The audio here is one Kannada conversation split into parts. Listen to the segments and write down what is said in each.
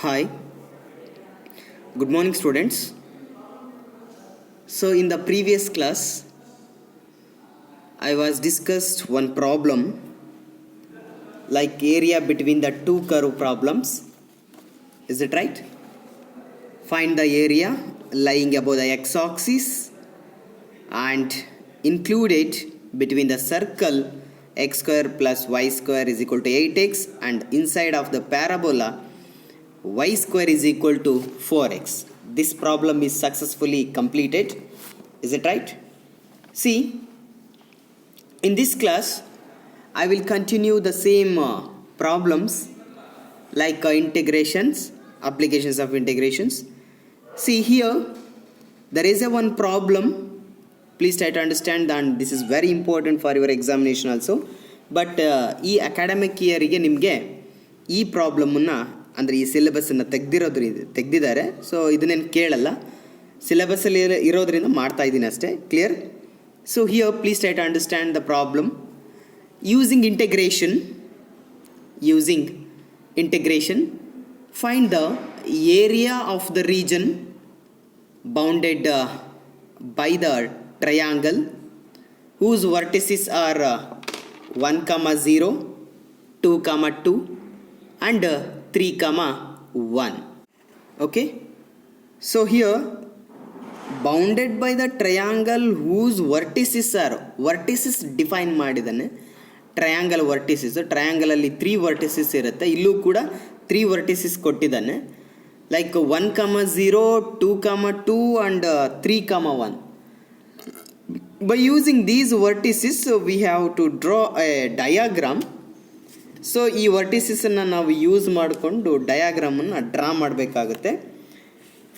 Hi, good morning students. So in the previous class, I was discussed one problem like area between the two curve problems. Is it right? Find the area lying above the x-axis and include it between the circle x square plus y square is equal to 8x and inside of the parabola y square is equal to 4x. This problem is successfully completed. Is it right? See, in this class, I will continue the same problems like integrations, applications of integrations. See here, there is a one problem. Please try to understand that this is very important for your examination also. But ಈ ಅಕಾಡೆಮಿಕ್ ಇಯರಿಗೆ ನಿಮಗೆ ಈ ಪ್ರಾಬ್ಲಮನ್ನು ಅಂದರೆ ಈ ಸಿಲೆಬಸ್ಸನ್ನು ತೆಗೆದಿದ್ದಾರೆ. ಸೊ ಇದನ್ನೇನು ಕೇಳಲ್ಲ, ಸಿಲೆಬಸ್ಸಲ್ಲಿ ಇರೋದ್ರಿಂದ ಮಾಡ್ತಾ ಇದ್ದೀನಿ ಅಷ್ಟೇ. Clear? So here please try to understand the problem. Using integration, find the area of the region bounded by the triangle whose vertices are 1, 0, 2, 2 and 3, 1. Okay, so here bounded by the triangle whose vertices define ಮಾಡಿದ್ದಾನೆ. ಟ್ರಯಾಂಗಲ್ ವರ್ಟಿಸಿಸ್, ಟ್ರಯಾಂಗಲಲ್ಲಿ 3 ವರ್ಟಿಸಿಸ್ ಇರುತ್ತೆ, ಇಲ್ಲೂ ಕೂಡ 3 ವರ್ಟಿಸಿಸ್ ಕೊಟ್ಟಿದ್ದಾನೆ. Like 1, 0, 2, 2 and 3, 1. By using these vertices we have to draw a diagram. So ಈ ವರ್ಟಿಸನ್ನು ನಾವು ಯೂಸ್ ಮಾಡಿಕೊಂಡು ಡಯಾಗ್ರಾಮನ್ನು ಡ್ರಾ ಮಾಡಬೇಕಾಗುತ್ತೆ.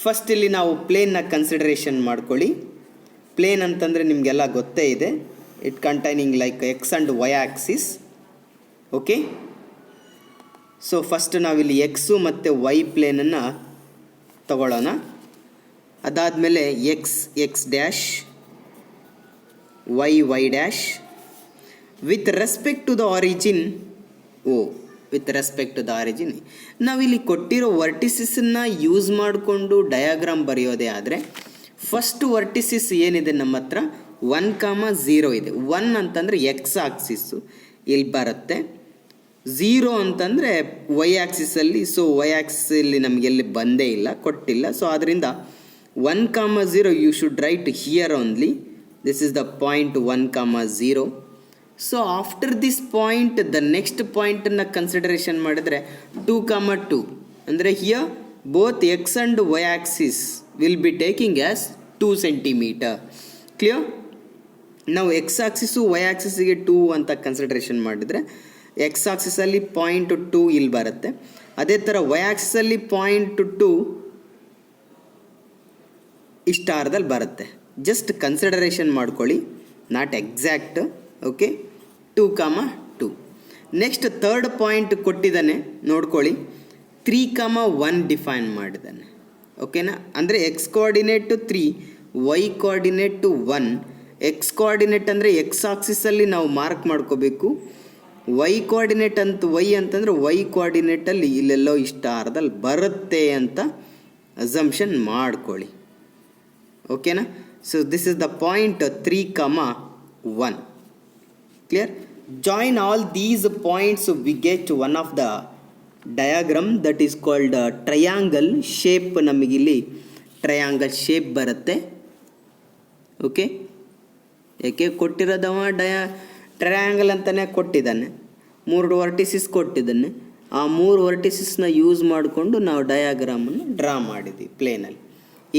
ಫಸ್ಟ್ ಇಲ್ಲಿ ನಾವು ಪ್ಲೇನ್ನ ಕನ್ಸಿಡರೇಷನ್ ಮಾಡ್ಕೊಳ್ಳಿ. ಪ್ಲೇನ್ ಅಂತಂದರೆ ನಿಮಗೆಲ್ಲ ಗೊತ್ತೇ ಇದೆ, it containing like x and y axis. Okay, so first ನಾವಿಲ್ಲಿ ಎಕ್ಸು ಮತ್ತು ವೈ ಪ್ಲೇನನ್ನು ತಗೊಳ್ಳೋಣ. ಅದಾದಮೇಲೆ x dash, y dash with respect to the origin with respect to the origin. ನಾವಿಲ್ಲಿ ಕೊಟ್ಟಿರೋ ವರ್ಟಿಸಿಸನ್ನು ಯೂಸ್ ಮಾಡಿಕೊಂಡು ಡಯಾಗ್ರಾಮ್ ಬರೆಯೋದೇ ಆದರೆ ಫಸ್ಟ್ ವರ್ಟಿಸಿಸ್ ಏನಿದೆ ನಮ್ಮ ಹತ್ರ 1, 0 ಇದೆ. 1 ಅಂತಂದರೆ ಎಕ್ಸ್ ಆಕ್ಸಿಸ್ಸು ಇಲ್ಲಿ ಬರುತ್ತೆ, 0 ಅಂತಂದರೆ ವೈ ಆ್ಯಕ್ಸಿಸಲ್ಲಿ. ಸೊ ವೈ ಆ್ಯಕ್ಸಿಸಲ್ಲಿ ನಮಗೆಲ್ಲಿ ಬಂದೇ ಇಲ್ಲ, ಕೊಟ್ಟಿಲ್ಲ. ಸೊ ಆದ್ದರಿಂದ 1, 0 you should write here only. This is the point 1, 0. So after this point the next ಪಾಯಿಂಟನ್ನು ಕನ್ಸಿಡರೇಷನ್ ಮಾಡಿದರೆ 2, 2 ಅಂದರೆ here both x and y axis will be taking as 2 centimetre. Clear? ನಾವು ಎಕ್ಸ್ ಆಕ್ಸಿಸು ವೈ ಆಕ್ಸಿಸಿಗೆ 2 ಅಂತ ಕನ್ಸಿಡರೇಷನ್ ಮಾಡಿದರೆ ಎಕ್ಸ್ ಆಕ್ಸಿಸಲ್ಲಿ 0.2 ಇಲ್ಲಿ ಬರುತ್ತೆ. ಅದೇ ಥರ ವೈ ಆಕ್ಸಿಸಲ್ಲಿ 0.2 ಇಷ್ಟಾರ್ದಲ್ಲಿ ಬರುತ್ತೆ. ಜಸ್ಟ್ ಕನ್ಸಿಡರೇಷನ್ ಮಾಡ್ಕೊಳ್ಳಿ, not exact. Okay, 2, 2. Next third point ಕೊಟ್ಟಿದ್ದಾನೆ ನೋಡ್ಕೊಳ್ಳಿ, 3, 1 ಡಿಫೈನ್ ಮಾಡಿದ್ದಾನೆ. ಓಕೆನಾ? ಅಂದರೆ x coordinate 3, y coordinate 1. X coordinate ಅಂದರೆ ಎಕ್ಸ್ ಆಕ್ಸಿಸಲ್ಲಿ ನಾವು ಮಾರ್ಕ್ ಮಾಡ್ಕೋಬೇಕು. ವೈ ಕೋಆರ್ಡಿನೇಟ್ ವೈ ಅಂತಂದರೆ ವೈ ಕೋಆರ್ಡಿನೇಟಲ್ಲಿ ಇಲ್ಲೆಲ್ಲೋ ಇಷ್ಟಾರ್ಧದಲ್ಲಿ ಬರುತ್ತೆ ಅಂತ ಅಸಂಪ್ಷನ್ ಮಾಡ್ಕೊಳ್ಳಿ. ಓಕೆನಾ? So this is the point 3, 1. Clear? Join all these points, we get one of the diagram that is called triangle shape. ನಮಗಿಲ್ಲಿ ಟ್ರಯಾಂಗಲ್ ಶೇಪ್ ಬರುತ್ತೆ. ಓಕೆ, ಯಾಕೆ ಕೊಟ್ಟಿರೋದವ ಟ್ರಯಾಂಗಲ್ ಅಂತಲೇ ಕೊಟ್ಟಿದ್ದಾನೆ, 3 ವರ್ಟಿಸಿಸ್ ಕೊಟ್ಟಿದ್ದಾನೆ. ಆ 3 ವರ್ಟಿಸಿಸ್ನ ಯೂಸ್ ಮಾಡಿಕೊಂಡು ನಾವು ಡಯಾಗ್ರಾಮನ್ನು ಡ್ರಾ ಮಾಡಿದ್ವಿ ಪ್ಲೇನಲ್ಲಿ.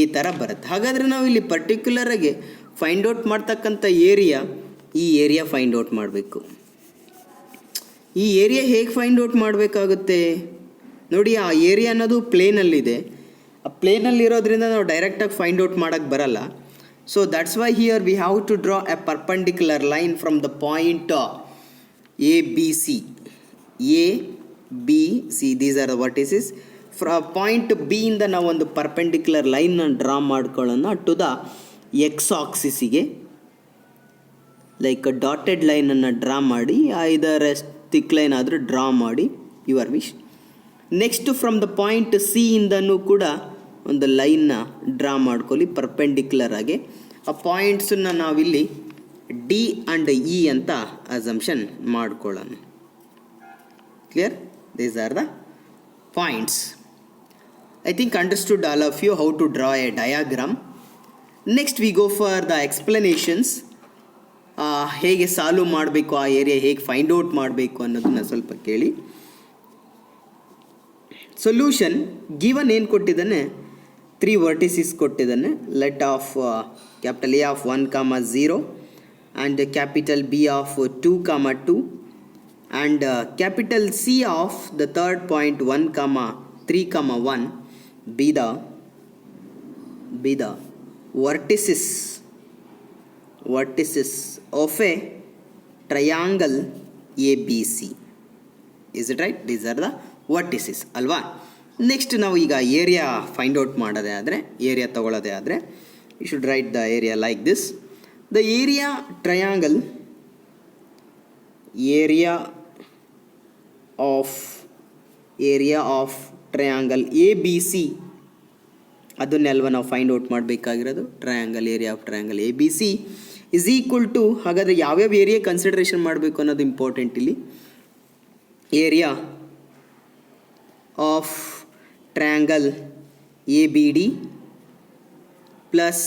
ಈ ಥರ ಬರುತ್ತೆ. ಹಾಗಾದರೆ ನಾವು ಇಲ್ಲಿ ಪರ್ಟಿಕ್ಯುಲರಾಗಿ ಫೈಂಡ್ ಔಟ್ ಮಾಡ್ತಕ್ಕಂಥ ಈ ಏರಿಯಾ ಫೈಂಡ್ ಔಟ್ ಮಾಡಬೇಕು. ಈ ಏರಿಯಾ ಹೇಗೆ ಫೈಂಡ್ ಔಟ್ ಮಾಡಬೇಕಾಗುತ್ತೆ ನೋಡಿ. ಆ ಏರಿಯಾ ಅನ್ನೋದು ಪ್ಲೇನಲ್ಲಿದೆ. ಆ ಪ್ಲೇನಲ್ಲಿರೋದ್ರಿಂದ ನಾವು ಡೈರೆಕ್ಟಾಗಿ ಫೈಂಡ್ ಔಟ್ ಮಾಡೋಕ್ಕೆ ಬರಲ್ಲ. So that's why here we have to draw a perpendicular line from the point ABC. These are the vertices. Point B ಇಂದ ನಾವು ಒಂದು ಪರ್ಪೆಂಡಿಕ್ಯುಲರ್ ಲೈನ್ನ ಡ್ರಾ ಮಾಡ್ಕೊಳ್ಳೋಣ ಟು ದ ಎಕ್ಸ್ ಆಕ್ಸಿಸಿಗೆ. ಲೈಕ್ ಡಾಟೆಡ್ ಲೈನನ್ನು ಡ್ರಾ ಮಾಡಿ, ಐದರ್ ಥಿಕ್ ಲೈನ್ ಆದರೂ ಡ್ರಾ ಮಾಡಿ, your wish. Next from the point C ಇಂದನೂ ಕೂಡ ಒಂದು ಲೈನ್ನ ಡ್ರಾ ಮಾಡ್ಕೊಳ್ಳಿ ಪರ್ಪೆಂಡಿಕ್ಯುಲರ್ ಆಗಿ. ಆ ಪಾಯಿಂಟ್ಸನ್ನು ನಾವಿಲ್ಲಿ ಡಿ ಆ್ಯಂಡ್ ಇ ಅಂತ ಅಸಂಪ್ಷನ್ ಮಾಡ್ಕೊಳ್ಳೋಣ. Clear? These are the points. I think understood all of you how to draw a diagram. Next we go for the explanations. ಹೇಗೆ ಸಾಲ್ವ್ ಮಾಡಬೇಕು, ಆ ಏರಿಯಾ ಹೇಗೆ ಫೈಂಡ್ ಔಟ್ ಮಾಡಬೇಕು ಅನ್ನೋದನ್ನ ಸ್ವಲ್ಪ ಕೇಳಿ. ಸೊಲ್ಯೂಷನ್ ಗಿವನ್ ಏನು ಕೊಟ್ಟಿದ್ದಾನೆ, 3 ವರ್ಟಿಸಿಸ್ ಕೊಟ್ಟಿದ್ದಾನೆ. Let of capital A of 1, 0 and capital B of 2, 2 and capital C of the third point 1, 3, 1 be the vertices of a triangle ABC. Is it right? These are the vertices ಅಲ್ವಾ. ನೆಕ್ಸ್ಟ್ ನಾವು ಈಗ ಏರಿಯಾ ಫೈಂಡ್ ಔಟ್ ಮಾಡೋದೇ ಆದರೆ, ಏರಿಯಾ ತಗೊಳ್ಳೋದೇ ಆದರೆ, you should write the area like this. The area triangle, area of triangle A B C, ಅದನ್ನೆಲ್ವ ನಾವು ಫೈಂಡ್ ಔಟ್ ಮಾಡಬೇಕಾಗಿರೋದು. Triangle, area of triangle A B C is equal to, ಹಾಗಾದರೆ ಯಾವ್ಯಾವ ಏರಿಯಾ ಕನ್ಸಿಡರೇಷನ್ ಮಾಡಬೇಕು ಅನ್ನೋದು ಇಂಪಾರ್ಟೆಂಟ್ ಇಲ್ಲಿ. Area of triangle A B D plus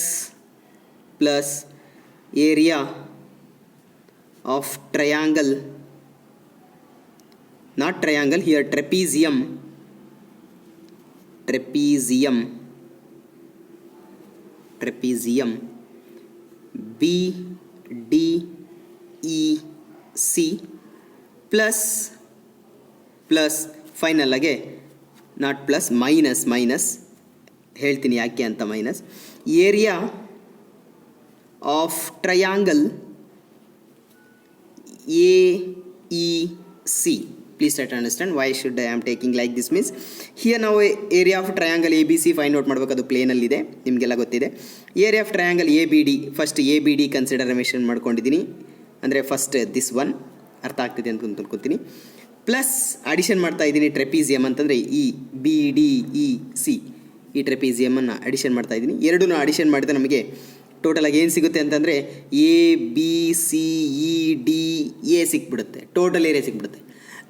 area of triangle, not triangle here, trapezium BDEC plus final ಆಗಿ ನಾಟ್ ಪ್ಲಸ್, ಮೈನಸ್ ಹೇಳ್ತೀನಿ ಯಾಕೆ ಅಂತ minus, area of triangle AEC. Please try to understand why should I am taking like this means here ನಾವು area of triangle A B C find out ಮಾಡಬೇಕು. ಅದು ಪ್ಲೇನಲ್ಲಿದೆ, ನಿಮಗೆಲ್ಲ ಗೊತ್ತಿದೆ. Area of triangle A B D, first A B D consideration ಮಾಡ್ಕೊಂಡಿದ್ದೀನಿ, ಅಂದರೆ ಫಸ್ಟ್ ದಿಸ್ ಒನ್ ಅರ್ಥ ಆಗ್ತಿದೆ ಅಂತ ತಿಳ್ಕೊತೀನಿ. ಪ್ಲಸ್ ಅಡಿಷನ್ ಮಾಡ್ತಾ ಇದ್ದೀನಿ ಟ್ರೆಪೀಸಿಯಮ್ ಅಂತಂದರೆ ಈ BDEC, ಈ ಟ್ರೆಪೀಸಿಯಮನ್ನು ಅಡಿಷನ್ ಮಾಡ್ತಾ ಇದ್ದೀನಿ. ಎರಡೂ ಅಡಿಷನ್ ಮಾಡಿದ್ರೆ ನಮಗೆ ಟೋಟಲಾಗಿ ಏನು ಸಿಗುತ್ತೆ ಅಂತಂದರೆ ABCEDA ಸಿಕ್ಬಿಡುತ್ತೆ, ಟೋಟಲ್ ಏರಿಯಾ ಸಿಕ್ಬಿಡುತ್ತೆ.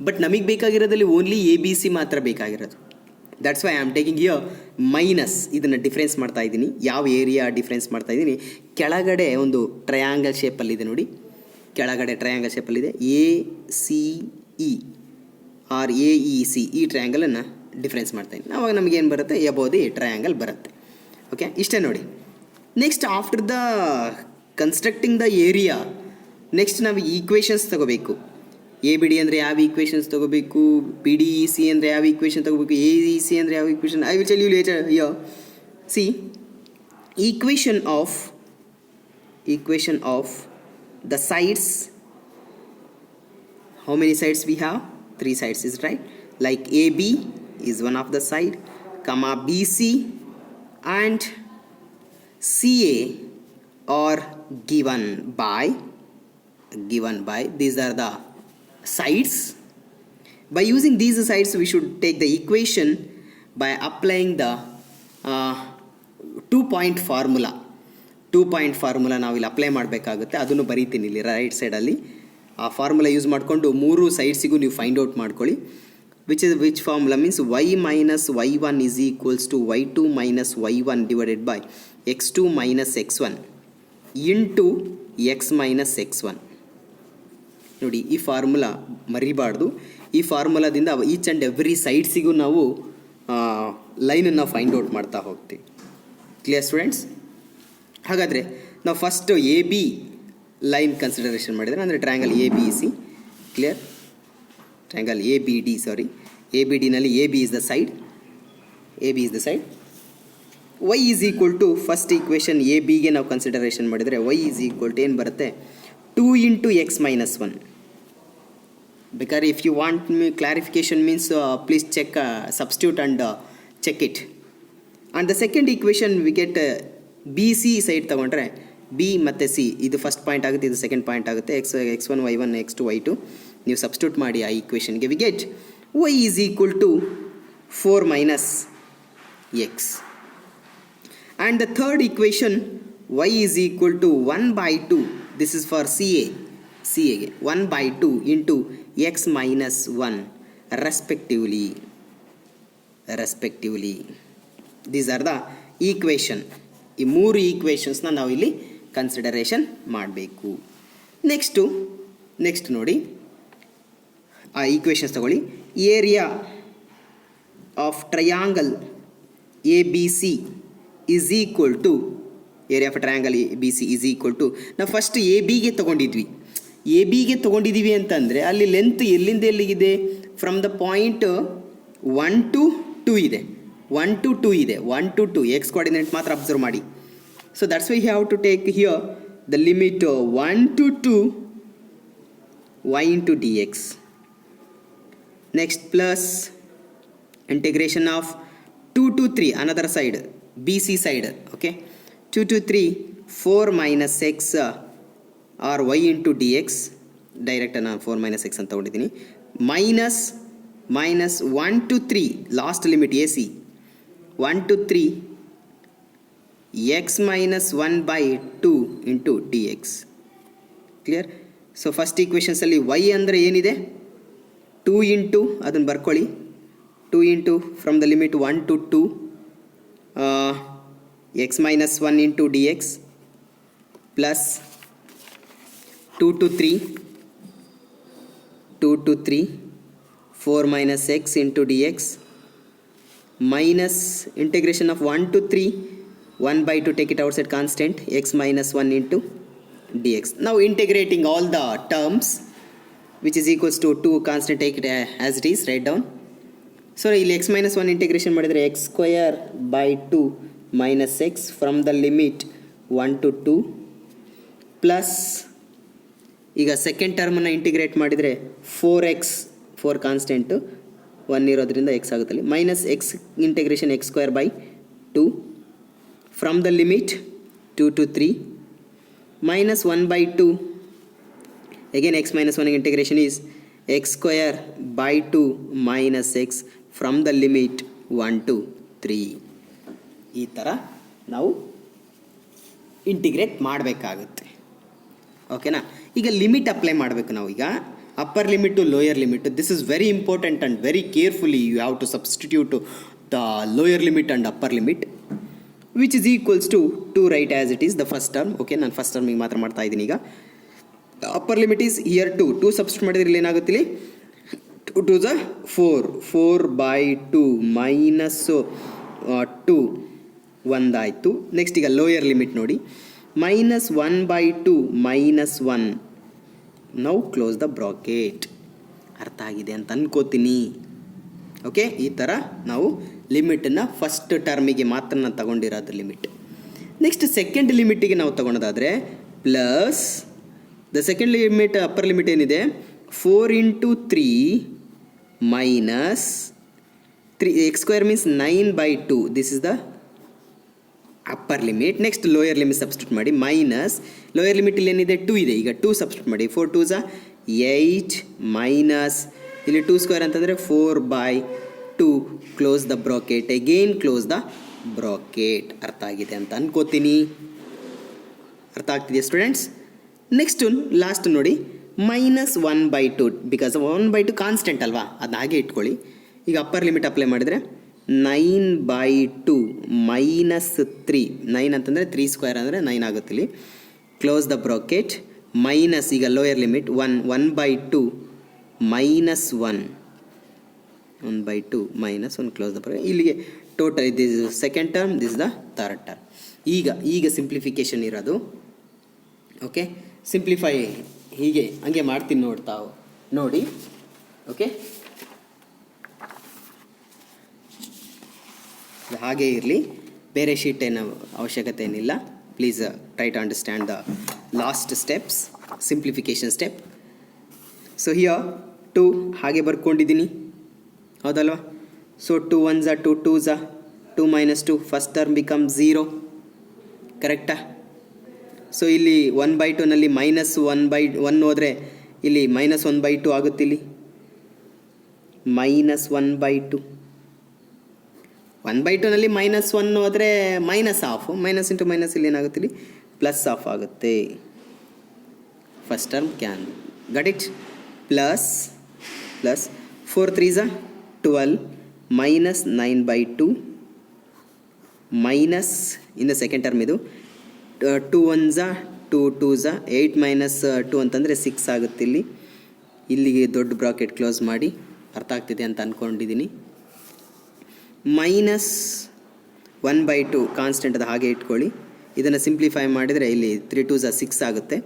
ಬಟ್ ನಮಗೆ ಬೇಕಾಗಿರೋದಲ್ಲಿ ಓನ್ಲಿ ABC ಮಾತ್ರ ಬೇಕಾಗಿರೋದು. That's why I am taking here minus. ಇದನ್ನು ಡಿಫ್ರೆನ್ಸ್ ಮಾಡ್ತಾ ಇದ್ದೀನಿ. ಯಾವ ಏರಿಯಾ ಡಿಫ್ರೆನ್ಸ್ ಮಾಡ್ತಾ ಇದ್ದೀನಿ, ಕೆಳಗಡೆ ಒಂದು ಟ್ರಯಾಂಗಲ್ ಶೇಪಲ್ಲಿದೆ ನೋಡಿ, ಕೆಳಗಡೆ ಟ್ರಯಾಂಗಲ್ ಶೇಪಲ್ಲಿದೆ ACE ಆರ್ AEC, ಈ ಟ್ರಯಾಂಗಲನ್ನು ಡಿಫ್ರೆನ್ಸ್ ಮಾಡ್ತಾ ಇದ್ದೀನಿ. ಆವಾಗ ನಮಗೇನು ಬರುತ್ತೆ, ಎಬೋವ್ ದಿ ಟ್ರಯಾಂಗಲ್ ಬರುತ್ತೆ. ಓಕೆ, ಇಷ್ಟೇ ನೋಡಿ. Next after the constructing the area, next ನಾವು ಈಕ್ವೇಷನ್ಸ್ ತಗೋಬೇಕು. ಎ ಬಿ ಡಿ ಅಂದರೆ ಯಾವ ಈಕ್ವೇಷನ್ಸ್ ತಗೋಬೇಕು, BDEC ಅಂದರೆ ಯಾವ ಈಕ್ವೇಷನ್ ತಗೋಬೇಕು, AEC ಅಂದರೆ ಯಾವ equation, I will tell you later. Here see equation of the sides. How many sides we have? 3 sides, is right? Like AB is one of the side, comma BC and CA are given by these are the sides. By using these sides we should take the equation by applying the 2-point formula. 2-point formula ನಾವು ಇಲ್ಲಿ ಅಪ್ಲೈ ಮಾಡಬೇಕಾಗುತ್ತೆ. ಅದನ್ನು ಬರೀತೀನಿ ಇಲ್ಲಿ ರೈಟ್ ಸೈಡಲ್ಲಿ. ಆ ಫಾರ್ಮುಲಾ ಯೂಸ್ ಮಾಡಿಕೊಂಡು 3 ಸೈಡ್ಸಿಗೂ ನೀವು ಫೈಂಡ್ ಔಟ್ ಮಾಡ್ಕೊಳ್ಳಿ. Which formula means y minus y1 is equals to y2 minus y1 divided by x2 minus x1 into x minus x1. ನೋಡಿ, ಈ ಫಾರ್ಮುಲಾ ಮರಿಬಾರ್ದು. ಈ ಫಾರ್ಮುಲಾದಿಂದ ಈಚ್ ಆ್ಯಂಡ್ ಎವ್ರಿ ಸೈಡ್ಸಿಗೂ ನಾವು ಲೈನನ್ನು ಫೈಂಡ್ ಔಟ್ ಮಾಡ್ತಾ ಹೋಗ್ತೀವಿ. Clear students? ಹಾಗಾದರೆ ನಾವು ಫಸ್ಟು AB ಲೈನ್ ಕನ್ಸಿಡರೇಷನ್ ಮಾಡಿದರೆ, ಅಂದರೆ triangle ABC. Clear? Triangle ABD, sorry, ABDನಲ್ಲಿ AB is the side, y is equal to first equation ABಗೆ ನಾವು ಕನ್ಸಿಡರೇಷನ್ ಮಾಡಿದರೆ y is equal to ಏನು ಬರುತ್ತೆ, 2 into x minus 1. Because if you want clarification means please check, substitute and check it. And the second equation we get BC side ತಗೊಂಡ್ರೆ B ಮತ್ತು C, ಇದು ಫಸ್ಟ್ ಪಾಯಿಂಟ್ ಆಗುತ್ತೆ, ಇದು ಸೆಕೆಂಡ್ ಪಾಯಿಂಟ್ ಆಗುತ್ತೆ. x1 y1 x2 y2 ನೀವು ಸಬ್ಸ್ಟಿಟ್ಯೂಟ್ ಮಾಡಿ ಆ ಈಕ್ವೇಷನ್ಗೆ we get y is equal to 4 minus x. And the third equation, y is equal to 1 by 2. This is for CA. 1 by 2 into x minus 1 respectively. These are the equation. ಈ ಮೂರು ಈಕ್ವೇಷನ್ಸ್ನ ನಾವು ಇಲ್ಲಿ ಕನ್ಸಿಡರೇಷನ್ ಮಾಡಬೇಕು. ನೆಕ್ಸ್ಟ್ ನೋಡಿ, ಆ ಈಕ್ವೇಷನ್ಸ್ ತಗೊಳ್ಳಿ. Area of triangle A B C is equal to, area of triangle A B C is equal to, ನಾವು ಫಸ್ಟ್ ಎ ಬಿಗೆ ತೊಗೊಂಡಿದ್ದೀವಿ ಅಂತಂದರೆ ಅಲ್ಲಿ ಲೆಂತ್ ಎಲ್ಲಿಂದ ಎಲ್ಲಿಗಿದೆ? ಫ್ರಮ್ ದ ಪಾಯಿಂಟ್ 1 to 2 ಇದೆ. 1 to 2 ಇದೆ. 1 to 2 ಎಕ್ಸ್ ಕೋಆರ್ಡಿನೇಟ್ ಮಾತ್ರ ಅಬ್ಸರ್ವ್ ಮಾಡಿ. So that's why have to take here the limit 1 to 2 y into dx. Next plus integration of 2 to 3 another side, BC side, okay, 2 to 3 4 minus x or y into dx. direct ನಾನು 4 minus x ಅಂತ ತಗೊಂಡಿದ್ದೀನಿ. minus 1 to 3 last limit AC 1 to 3 x minus 1 by 2 into dx. clear? So first ಈಕ್ವೇಷನ್ಸಲ್ಲಿ y ಅಂದರೆ ಏನಿದೆ? 2 ಇಂಟು, ಅದನ್ನು ಬರ್ಕೊಳ್ಳಿ, 2 into from the limit 1 to 2 x minus 1 into dx plus 2 to 3 4 minus x into dx minus integration of 1 to 3 1 by 2 take it outside constant x minus 1 into dx. Now integrating all the terms which is equals to 2 constant, take it as it is, write down. So ಇಲ್ಲಿ x minus 1 integration ಮಾಡಿದರೆ x square by 2 minus x from the limit 1 to 2 plus, ಈಗ ಸೆಕೆಂಡ್ ಟರ್ಮನ್ನು ಇಂಟಿಗ್ರೇಟ್ ಮಾಡಿದರೆ 4x 4 ಕಾನ್ಸ್ಟೆಂಟು 1 ಇರೋದ್ರಿಂದ x ಆಗುತ್ತಲ್ಲಿ, minus x integration x square by 2 from the limit 2 to 3 minus 1 by 2 again x minus 1 integration is x square by 2 minus x from the limit 1 to 3. ಈ ಥರ ನಾವು ಇಂಟಿಗ್ರೇಟ್ ಮಾಡಬೇಕಾಗುತ್ತೆ. ಓಕೆನಾ? ಈಗ ಲಿಮಿಟ್ ಅಪ್ಲೈ ಮಾಡಬೇಕು ನಾವು. ಈಗ upper limit to lower limit, this is very important and very carefully you have to substitute the lower limit and upper limit which is equals to 2 write as it is the first term. Okay, ನಾನು ಫಸ್ಟ್ ಟರ್ಮಿಗೆ ಮಾತ್ರ ಮಾಡ್ತಾ ಇದ್ದೀನಿ. ಈಗ upper limit is here 2 substitute ಮಾಡಿದ್ರೆ ಇಲ್ಲಿ ಏನಾಗುತ್ತೆ? 2 to the 4 by 2 minus 2 ಒಂದಾಯಿತು. Next ಈಗ ಲೋಯರ್ ಲಿಮಿಟ್ ನೋಡಿ, minus 1 by 2 minus 1. Now close the bracket. ಅರ್ಥ ಆಗಿದೆ ಅಂತ ಅನ್ಕೋತೀನಿ. ಓಕೆ, ಈ ಥರ ನಾವು ಲಿಮಿಟನ್ನು ಫಸ್ಟ್ ಟರ್ಮಿಗೆ ಮಾತ್ರ ನಾನು ತಗೊಂಡಿರೋದು ಲಿಮಿಟ್. ನೆಕ್ಸ್ಟ್ ಸೆಕೆಂಡ್ ಲಿಮಿಟಿಗೆ ನಾವು ತಗೊಳೋದಾದರೆ plus the second limit, upper limit ಏನಿದೆ 4 into 3 minus 3 x square means 9 by 2. This is the upper limit. Next lower limit substitute ಮಾಡಿ, ಮೈನಸ್ ಲೋಯರ್ ಲಿಮಿಟ್ ಇಲ್ಲಿ ಏನಿದೆ 2 ಇದೆ, ಈಗ 2 ಸಬ್ಸ್ಟಿಟ್ಯೂಟ್ ಮಾಡಿ, 4 2 8 ಮೈನಸ್ ಇಲ್ಲಿ 2 ಸ್ಕ್ವೇರ್ ಅಂತಂದರೆ 4 by 2 close the bracket, again close the bracket. ಅರ್ಥ ಆಗಿದೆ ಅಂತ ಅನ್ಕೋತೀನಿ. ಅರ್ಥ ಆಗ್ತಿದೆಯಾ ಸ್ಟೂಡೆಂಟ್ಸ್? ನೆಕ್ಸ್ಟ್ ಲಾಸ್ಟ್ ನೋಡಿ, minus 1 by 2 because 1 by 2 constant ಅಲ್ವಾ, ಅದನ್ನ ಹಾಗೆ ಇಟ್ಕೊಳ್ಳಿ. ಈಗ ಅಪ್ಪರ್ ಲಿಮಿಟ್ ಅಪ್ಲೈ ಮಾಡಿದರೆ 9 by 2 minus 3, 9 ಅಂತಂದರೆ 3 ಸ್ಕ್ವೇರ್ ಅಂದರೆ 9 ಆಗುತ್ತಿಲ್ಲಿ, ಕ್ಲೋಸ್ ದ ಬ್ರಾಕೆಟ್, ಮೈನಸ್ ಈಗ lower limit 1 by 2 minus 1 by 2 minus 1 close the bracket. ಇಲ್ಲಿಗೆ total this second term, this the third term. ಈಗ ಸಿಂಪ್ಲಿಫಿಕೇಶನ್ ಇರೋದು. ಓಕೆ, ಸಿಂಪ್ಲಿಫೈ ಹೀಗೆ ಹಂಗೆ ಮಾಡ್ತೀನಿ ನೋಡಿ. ಓಕೆ, ಹಾಗೆ ಇರಲಿ, ಬೇರೆ ಶೀಟ್ ಏನು ಅವಶ್ಯಕತೆ ಏನಿಲ್ಲ. Please try to understand the last steps, simplification step. So here 2 ಹಾಗೆ ಬರ್ಕೊಂಡಿದ್ದೀನಿ, ಹೌದಲ್ವಾ? So 2 1s 2 2s 2 minus 2 first term become 0, ಕರೆಕ್ಟಾ? ಸೊ ಇಲ್ಲಿ 1 by 2 ನಲ್ಲಿ ಮೈನಸ್ 1 by 1 ಹೋದರೆ ಇಲ್ಲಿ minus 1 by 2 ಆಗುತ್ತೆ. ಇಲ್ಲಿ minus 1 by 2 1/2ನಲ್ಲಿ -1 ಹೋದರೆ -1/2, ಮೈನಸ್ ಇಂಟು ಮೈನಸ್ ಇಲ್ಲಿ ಏನಾಗುತ್ತೆ, ಇಲ್ಲಿ +1/2 ಆಗುತ್ತೆ. First term can get it. Plus 4 3s 12 -9/2 minus in the second term ಇದು 2 1s 2 2s 8 -2 ಅಂತಂದರೆ 6 ಆಗುತ್ತೆ. ಇಲ್ಲಿಗೆ ದೊಡ್ಡ ಬ್ರಾಕೆಟ್ ಕ್ಲೋಸ್ ಮಾಡಿ, ಅರ್ಥ ಆಗ್ತಿದೆ ಅಂತ ಅಂದ್ಕೊಂಡಿದ್ದೀನಿ. -1/2 ಕಾನ್ಸ್ಟೆಂಟ್ ಅದು ಹಾಗೆ ಇಟ್ಕೊಳ್ಳಿ. ಇದನ್ನು ಸಿಂಪ್ಲಿಫೈ ಮಾಡಿದರೆ ಇಲ್ಲಿ 3 2s 6 ಆಗುತ್ತೆ.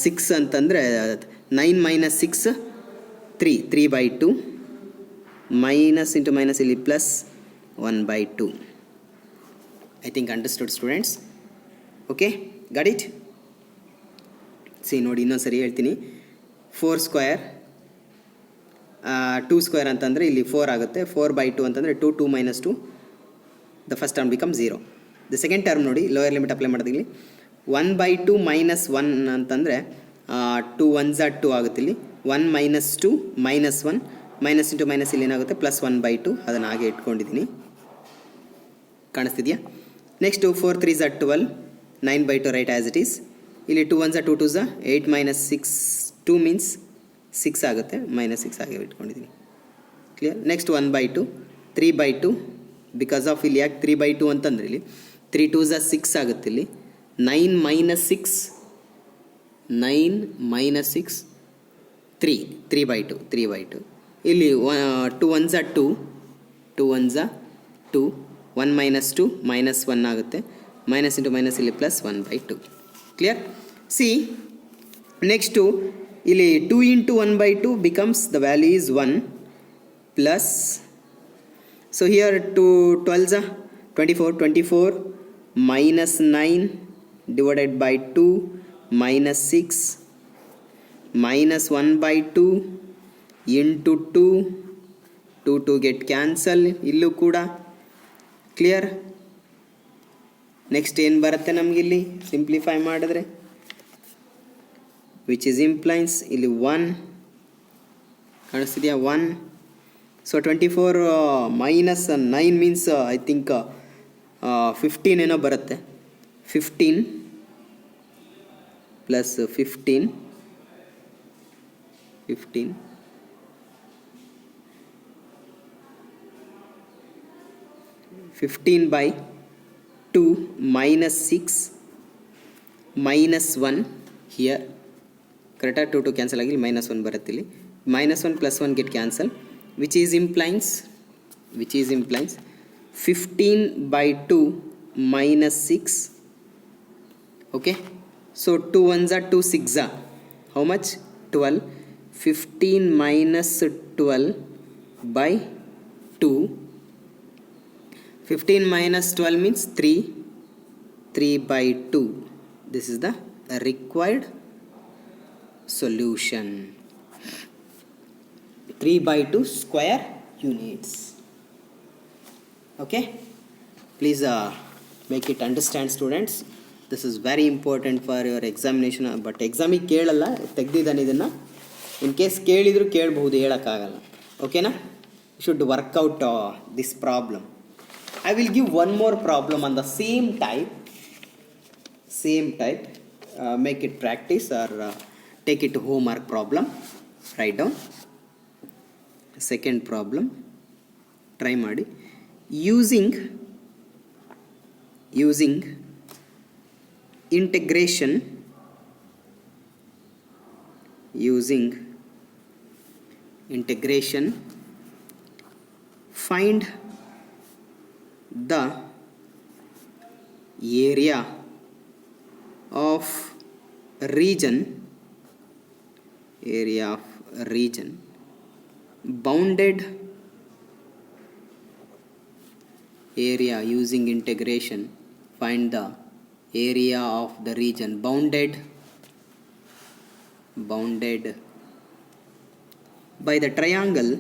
6 ಅಂತಂದರೆ 9 - 6 3/2 ಮೈನಸ್ ಇಂಟು ಮೈನಸ್ ಇಲ್ಲಿ plus 1/2. I think understood students. Okay, got it. ನೋಡಿ ಇನ್ನೊಂದು ಸರಿ ಹೇಳ್ತೀನಿ. 4 ಸ್ಕ್ವೇರ್ 2 ಸ್ಕ್ವೇರ್ ಅಂತಂದರೆ ಇಲ್ಲಿ 4 ಆಗುತ್ತೆ. 4/2 ಅಂತಂದರೆ 2 2 - 2 the first term become 0. The second term ನೋಡಿ, ಲೋಯರ್ ಲಿಮಿಟ್ ಅಪ್ಲೈ ಮಾಡೋದು ಇಲ್ಲಿ 1/2 -1 ಅಂತಂದರೆ 2 1s 2 ಆಗುತ್ತೆ. ಇಲ್ಲಿ 1 - 2 -1 ಮೈನಸ್ ಇಂಟು ಮೈನಸ್ ಇಲ್ಲಿ ಏನಾಗುತ್ತೆ, +1/2. ಅದನ್ನು ಹಾಗೆ ಇಟ್ಕೊಂಡಿದ್ದೀನಿ, ಕಾಣಿಸ್ತಿದೆಯಾ? Next 4 3s 12 9/2 right as it is. ಇಲ್ಲಿ 2 1s 2 2s 8 - 6 2 ಮೀನ್ಸ್ 6 ಆಗುತ್ತೆ, -6 ಆಗಿ ಇಟ್ಕೊಂಡಿದ್ದೀನಿ. ಕ್ಲಿಯರ್? ನೆಕ್ಸ್ಟ್ 1/2 3/2 ಬಿಕಾಸ್ ಆಫ್ ಇಲ್ಲಿ ಯಾಕೆ 3/2 ಅಂತಂದರೆ ಇಲ್ಲಿ 3 2s 6 ಆಗುತ್ತೆ. ಇಲ್ಲಿ 9 - 6 3/2 ಇಲ್ಲಿ 2 1s 2 2 1s 2 1 - 2 -1 ಆಗುತ್ತೆ. ಮೈನಸ್ ಇಂಟು ಮೈನಸ್ ಇಲ್ಲಿ +1/2. ಕ್ಲಿಯರ್? ಸಿ ನೆಕ್ಸ್ಟು ಇಲ್ಲಿ 2 × 1/2 becomes the value is 1 plus. So here 2 12s 24 -9 divided by 2 -6 -1/2 into 2 get cancel. ಇಲ್ಲೂ ಕೂಡ ಕ್ಲಿಯರ್? ನೆಕ್ಸ್ಟ್ ಏನು ಬರುತ್ತೆ ನಮಗಿಲ್ಲಿ ಸಿಂಪ್ಲಿಫೈ ಮಾಡಿದ್ರೆ, ವಿಚ್ ಈಸ್ ಇಂಪ್ಲೈನ್ಸ್ ಇಲ್ಲಿ 1 ಕಾಣಿಸ್ತಿದೆಯಾ, 1. ಸೊ 24 -9 ಮೀನ್ಸ್ ಐ ಥಿಂಕ್ 15 ಏನೋ ಬರುತ್ತೆ. 15 ಪ್ಲಸ್ 15 15/2 -6 -1 ಹಿಯರ್ ಕರೆಕ್ಟಾಗಿ 2 ಕ್ಯಾನ್ಸಲ್ ಆಗಿ -1 ಬರುತ್ತೆ. ಇಲ್ಲಿ -1 +1 get cancel, which is implies 15/2 -6. Okay, so 2 1s 2 6s how much, 12. 15 - 12/2. 15 - 12 means 3/2. This is the required solution. 3/2 square units. Okay, please make it understand students. This is very important for your examination. But ಎಕ್ಸಾಮಿಗೆ ಕೇಳಲ್ಲ, ತೆಗ್ದಿದ್ದಾನೆ ಇದನ್ನು. ಇನ್ ಕೇಸ್ ಕೇಳಿದರೂ ಕೇಳಬಹುದು, ಹೇಳೋಕ್ಕಾಗಲ್ಲ. ಓಕೆನಾ? You should work out this problem. I will give one more problem on the same type. Make it practice or take it to homework problem. Write down. Second problem. Try ಮಾಡಿ. Using integration. Find the area of region bounded area. Using integration, find the area of the region bounded by the triangle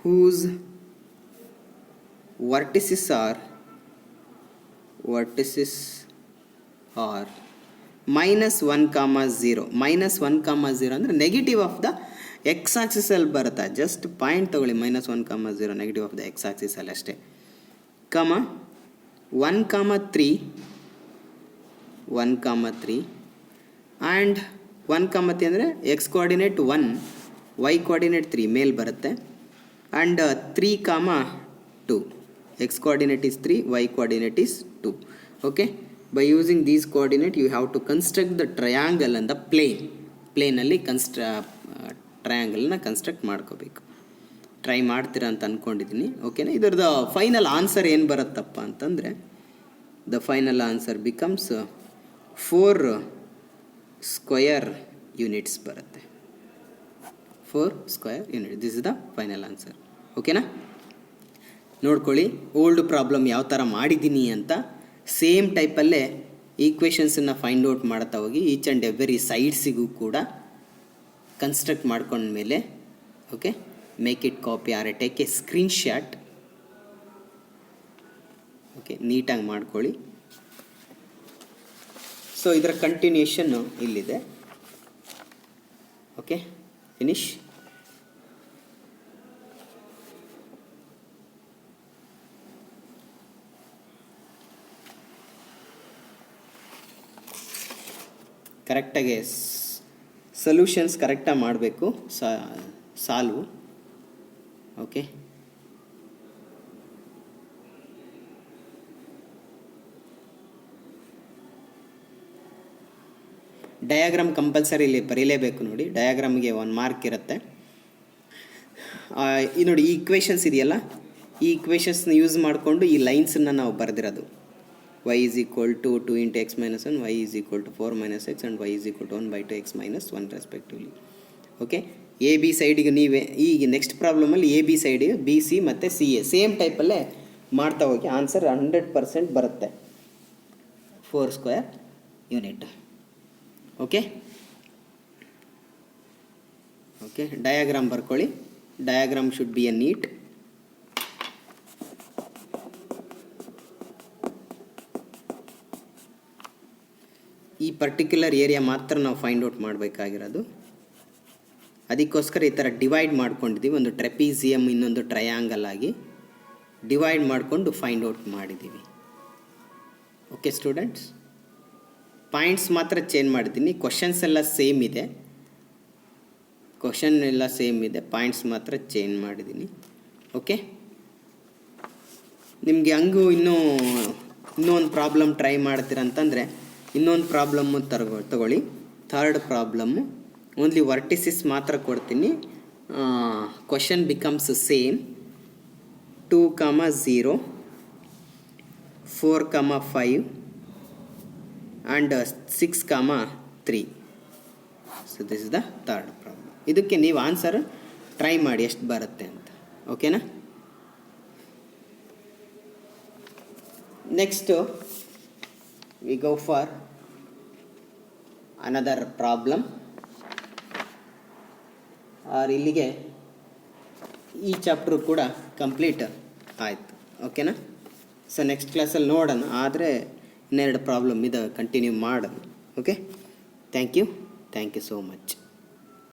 whose vertices are -1, -1, ಅಂದರೆ ನೆಗೆಟಿವ್ ಆಫ್ ದ ಎಕ್ಸ್ ಆಕ್ಸಿಸಲ್ಲಿ ಬರುತ್ತೆ. ಜಸ್ಟ್ ಪಾಯಿಂಟ್ ತೊಗೊಳ್ಳಿ, -1, ನೆಗೆಟಿವ್ ಆಫ್ ದ ಎಕ್ಸ್ ಆಕ್ಸಿಸಲ್ಲಿ ಅಷ್ಟೇ. 1, 3 ಆ್ಯಂಡ್ 1, 3 ಅಂದರೆ ಎಕ್ಸ್ ಕೋಆರ್ಡಿನೇಟ್ 1, ವೈ ಕೋಆರ್ಡಿನೇಟ್ 3 ಮೇಲೆ ಬರುತ್ತೆ. And 3, 2, x coordinate is 3, y coordinate is 2. Okay, by using these coordinate you have to construct the triangle ಅಂದ ಪ್ಲೇನಲ್ಲಿ ಟ್ರಯಾಂಗಲ್ನ ಕನ್ಸ್ಟ್ರಕ್ಟ್ ಮಾಡ್ಕೋಬೇಕು. ಟ್ರೈ ಮಾಡ್ತೀರಾ ಅಂತ ಅಂದ್ಕೊಂಡಿದ್ದೀನಿ. ಓಕೆನಾ, ಇದರದ್ದು ಫೈನಲ್ ಆನ್ಸರ್ ಏನು ಬರುತ್ತಪ್ಪ ಅಂತಂದರೆ, the final answer becomes 4 square units ಬರುತ್ತೆ. 4 square unit, this is the final answer. ಓಕೆನಾ, ನೋಡ್ಕೊಳ್ಳಿ ಓಲ್ಡ್ ಪ್ರಾಬ್ಲಮ್ ಯಾವ ಥರ ಮಾಡಿದ್ದೀನಿ ಅಂತ. ಸೇಮ್ ಟೈಪಲ್ಲೇ ಈಕ್ವೇಷನ್ಸನ್ನು ಫೈಂಡ್ ಔಟ್ ಮಾಡ್ತಾ ಹೋಗಿ ಈಚ್ ಆ್ಯಂಡ್ ಎವ್ರಿ ಸೈಡ್ಸಿಗೂ ಕೂಡ ಕನ್ಸ್ಟ್ರಕ್ಟ್ ಮಾಡ್ಕೊಂಡ್ಮೇಲೆ, okay, make it copy or take a screenshot. Okay, ನೀಟಾಗಿ ಮಾಡ್ಕೊಳ್ಳಿ. ಸೊ ಇದರ ಕಂಟಿನ್ಯೂಷನ್ನು ಇಲ್ಲಿದೆ. Okay, finish. ಕರೆಕ್ಟಾಗಿ ಸೊಲ್ಯೂಷನ್ಸ್ ಕರೆಕ್ಟಾಗಿ ಮಾಡಬೇಕು, ಸಾಲ್ವು. ಓಕೆ, ಡಯಾಗ್ರಾಮ್ ಕಂಪಲ್ಸರಿ ಇಲ್ಲಿ ಬರೀಲೇಬೇಕು. ನೋಡಿ, ಡಯಾಗ್ರಾಮ್ಗೆ 1 ಮಾರ್ಕ್ ಇರುತ್ತೆ. ಈ ನೋಡಿ, ಈ ಇಕ್ವೇಷನ್ಸ್ ಇದೆಯಲ್ಲ, ಈ ಇಕ್ವೇಷನ್ಸ್ನ ಯೂಸ್ ಮಾಡಿಕೊಂಡು ಈ ಲೈನ್ಸನ್ನು ನಾವು ಬರೆದಿರೋದು. y is equal to 2 into x minus 1, y is equal to 4 minus x, and y is equal to 1/2 x minus 1 respectively. Okay, A B ಸೈಡಿಗೆ ನೀವೇ ಈಗ ನೆಕ್ಸ್ಟ್ ಪ್ರಾಬ್ಲಮಲ್ಲಿ ಎ ಬಿ ಸೈಡಿಗೆ ಬಿ ಸಿ ಮತ್ತು ಸಿ ಎ ಸೇಮ್ ಟೈಪಲ್ಲೇ ಮಾಡ್ತಾ ಹೋಗಿ ಆನ್ಸರ್ 100% ಬರುತ್ತೆ. 4 square unit. Okay, okay, diagram ಬರ್ಕೊಳ್ಳಿ. Diagram should be a neat. ಈ ಪರ್ಟಿಕ್ಯುಲರ್ ಏರಿಯಾ ಮಾತ್ರ ನಾವು ಫೈಂಡ್ ಔಟ್ ಮಾಡಬೇಕಾಗಿರೋದು. ಅದಕ್ಕೋಸ್ಕರ ಈ ಥರ ಡಿವೈಡ್ ಮಾಡ್ಕೊಂಡಿದ್ದೀವಿ. ಒಂದು ಟ್ರೆಪೀಸಿಯಮ್, ಇನ್ನೊಂದು ಟ್ರಯಾಂಗಲ್ ಆಗಿ ಡಿವೈಡ್ ಮಾಡಿಕೊಂಡು ಫೈಂಡ್ ಔಟ್ ಮಾಡಿದ್ದೀವಿ. ಓಕೆ ಸ್ಟೂಡೆಂಟ್ಸ್, ಪಾಯಿಂಟ್ಸ್ ಮಾತ್ರ ಚೇಂಜ್ ಮಾಡಿದ್ದೀನಿ. ಕ್ವಶನ್ಸ್ ಎಲ್ಲ ಸೇಮ್ ಇದೆ, ಪಾಯಿಂಟ್ಸ್ ಮಾತ್ರ ಚೇಂಜ್ ಮಾಡಿದ್ದೀನಿ. ಓಕೆ, ನಿಮಗೆ ಹಂಗೂ ಇನ್ನೊಂದು ಪ್ರಾಬ್ಲಮ್ ಟ್ರೈ ಮಾಡ್ತೀರಂತಂದರೆ ಇನ್ನೊಂದು ಪ್ರಾಬ್ಲಮ್ಮು ತಗೊಳ್ಳಿ. ಥರ್ಡ್ ಪ್ರಾಬ್ಲಮ್ಮು ಓನ್ಲಿ ವರ್ಟಿಸಿಸ್ ಮಾತ್ರ ಕೊಡ್ತೀನಿ. Question becomes same. 2, 0, 4, 5 and 6, 3. So this is the third problem. ಇದಕ್ಕೆ ನೀವು ಆನ್ಸರ್ ಟ್ರೈ ಮಾಡಿ ಎಷ್ಟು ಬರುತ್ತೆ ಅಂತ. ಓಕೆನಾ, next we go for another problem. ಇಲ್ಲಿಗೆ ಈ ಚಾಪ್ಟ್ರು ಕೂಡ ಕಂಪ್ಲೀಟ್ ಆಯಿತು. ಓಕೆನಾ, ಸೊ ನೆಕ್ಸ್ಟ್ ಕ್ಲಾಸಲ್ಲಿ ನೋಡೋಣ. ಆದರೆ ಇನ್ನೆರಡು ಪ್ರಾಬ್ಲಮ್ ಇದು ಕಂಟಿನ್ಯೂ ಮಾಡೋಣ. Okay, thank you so much.